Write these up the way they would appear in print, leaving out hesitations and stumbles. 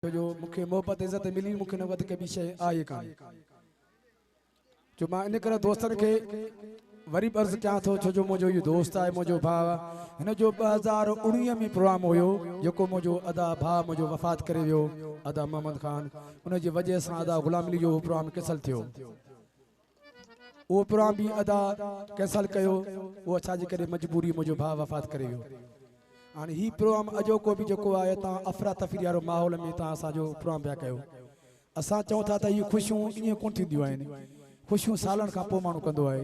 जो मुखे मोहब्बत इज्जत मिली मुखे न वध के भी शय आए कान जो मां इन करे दोस्तन के वरी अर्ज क्या थो छो जो मुझो ये दोस्त है मुझो भाव इन जो 2019 में प्रोग्राम होयो जको मुझो अदा भा मुझो वफात करे वियो अदा मोहम्मद खान उन जी वजह से अदा गुलाम अली जो प्रोग्राम कैंसिल थियो वो प्रोग्राम भी अदा कैंसिल कयो वो अच्छा जे करे मजबूरी मुझो भा वफात करे वियो हाणे ही प्रोग्राम अजो को भी जको आए ता अफरा तफरी वारो माहौल में ता असा जो प्रोग्राम पिया कयो असा चऊं था त ये खुशियों इन कोन थींदियूं आहिनि खुशियों सालन का पो मानू कंदो आहे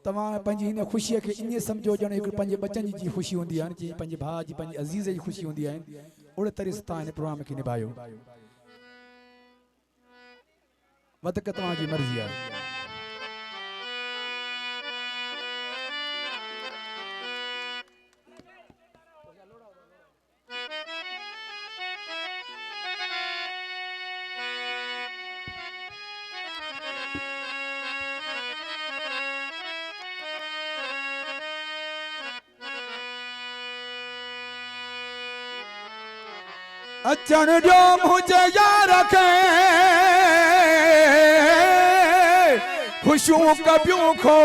तवा पंजी इन खुशी के इन समझो जण एक पंजे बच्चन जी खुशी होंदी है जी पंजे भा जी पंजे अजीज जी खुशी होंदी है ओड़े तरह से ता इन प्रोग्राम के निभायो वध के तवा जी मर्जी है अचन जो मुझे यार रखे खुशियों कबियों खोड़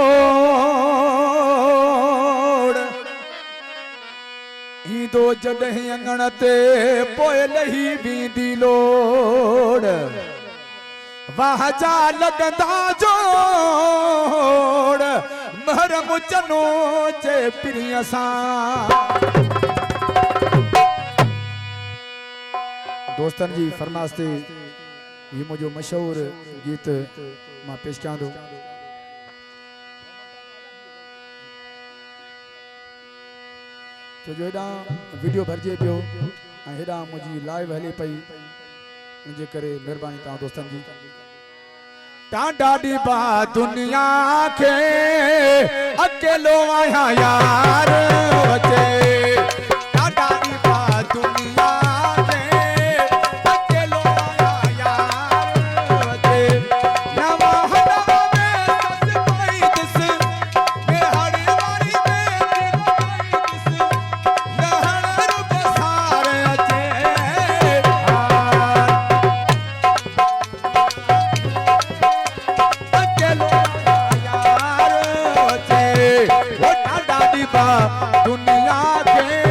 ही दो जॾहिं अंगण ते पोए लही बींदी लोड़ वाह जा लगंदा जोड़ महरम चनो जे प्रिय सां दोस्तन जी फरमाइश ते ये मुझो मशहूर गीत मां पेश कयां थो छो जो हेॾां वीडियो भरिजे पियो ऐं हेॾां मुंहिंजी लाइव हले पई इनजे करे महिरबानी तव्हां दोस्तन जी टांडा ॾिबा दुनिया खे अकेलो आहियां यार अचे टांडा ॾिबा दुनिया दुनिया के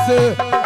दास